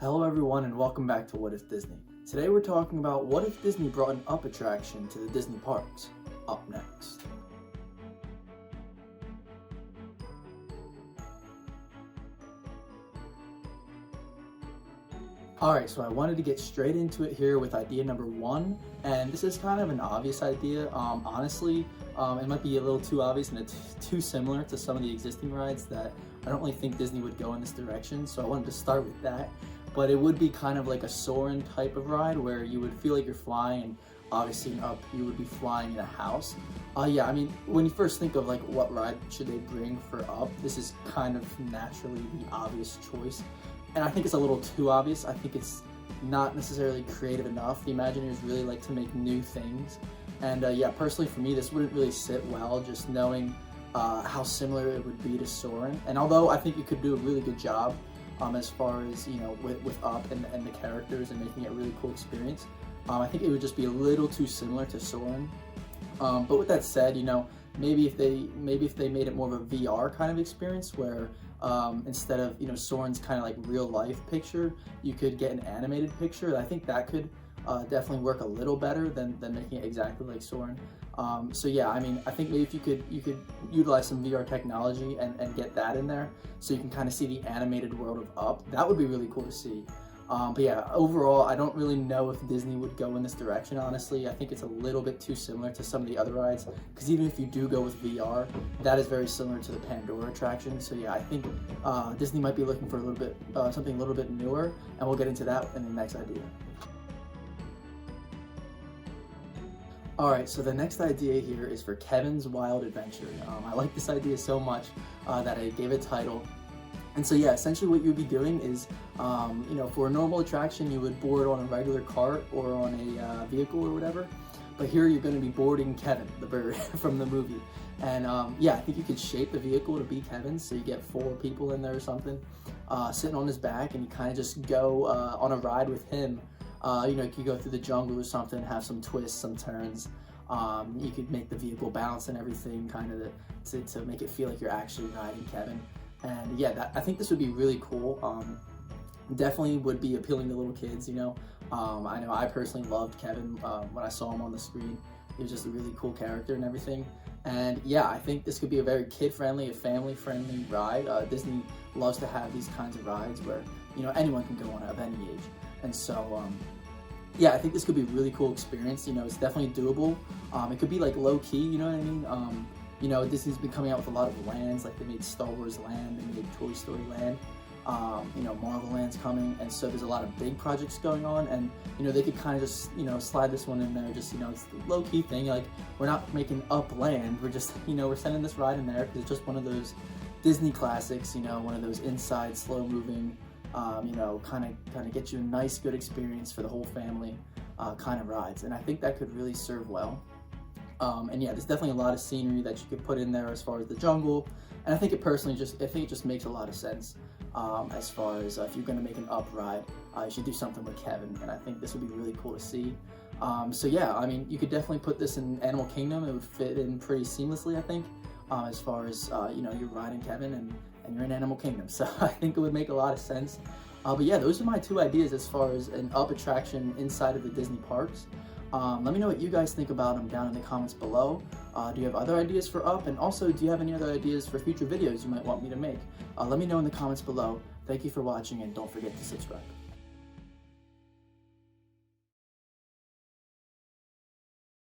Hello everyone and welcome back to What If Disney. Today we're talking about what if Disney brought an Up attraction to the Disney parks. Up next. Alright, so I wanted to get straight into it here with idea number one, and this is kind of an obvious idea. Honestly, it might be a little too obvious and it's too similar to some of the existing rides that I don't really think Disney would go in this direction, so I wanted to start with that. But it would be kind of like a Soarin' type of ride where you would feel like you're flying, and obviously in Up you would be flying in a house. Yeah, I mean, when you first think of like what ride should they bring for Up, this is kind of naturally the obvious choice. And I think it's a little too obvious. I think it's not necessarily creative enough. The Imagineers really like to make new things. And yeah, personally for me, this wouldn't really sit well, just knowing how similar it would be to Soarin'. And although I think you could do a really good job as far as, you know, with Up and the characters and making it a really cool experience, I think it would just be a little too similar to Soarin'. But with that said, you know, maybe if they made it more of a VR kind of experience where instead of, you know, Soarin's kind of like real life picture, you could get an animated picture. I think that could definitely work a little better than making it exactly like Soarin'. So yeah, I mean, I think maybe if you could utilize some VR technology and get that in there, so you can kind of see the animated world of Up. That would be really cool to see. But yeah, overall, I don't really know if Disney would go in this direction, honestly. I think it's a little bit too similar to some of the other rides, because even if you do go with VR, that is very similar to the Pandora attraction. So yeah, I think Disney might be looking for a little bit, something a little bit newer, and we'll get into that in the next idea. Alright, so the next idea here is for Kevin's Wild Adventure. I like this idea so much that I gave it a title. And so yeah, essentially what you'd be doing is, you know, for a normal attraction, you would board on a regular cart or on a vehicle or whatever. But here you're going to be boarding Kevin, the bird from the movie. And yeah, I think you could shape the vehicle to be Kevin's, so you get 4 people in there or something, sitting on his back, and you kind of just go on a ride with him. You know, you could go through the jungle or something, have some twists, some turns. You could make the vehicle bounce and everything, kind of to make it feel like you're actually riding Kevin. And yeah, I think this would be really cool. Definitely would be appealing to little kids, you know. I know I personally loved Kevin when I saw him on the screen. He was just a really cool character and everything. And yeah, I think this could be a very kid-friendly, a family-friendly ride. Disney loves to have these kinds of rides where, you know, anyone can go on of any age. And so, yeah, I think this could be a really cool experience. You know, it's definitely doable. It could be like low-key, you know what I mean? You know, Disney's been coming out with a lot of lands, like they made Star Wars Land, they made Toy Story Land, you know, Marvel Land's coming, and so there's a lot of big projects going on, and, you know, they could kind of just, you know, slide this one in there, just, you know, it's the low-key thing, like, we're not making Up Land, we're just, you know, we're sending this ride in there, because it's just one of those Disney classics, you know, one of those inside, slow-moving, you know, kind of get you a nice, good experience for the whole family kind of rides, and I think that could really serve well. And yeah, there's definitely a lot of scenery that you could put in there as far as the jungle, and I think it just makes a lot of sense as far as if you're going to make an Up ride, you should do something with Kevin, and I think this would be really cool to see. So yeah, I mean, you could definitely put this in Animal Kingdom. It would fit in pretty seamlessly, I think, as far as you know, you're riding Kevin and you're in Animal Kingdom, so I think it would make a lot of sense. But yeah, those are my 2 ideas as far as an Up attraction inside of the Disney parks. Let me know what you guys think about them down in the comments below. Do you have other ideas for Up? And also, do you have any other ideas for future videos you might want me to make? Let me know in the comments below. Thank you for watching, and don't forget to subscribe.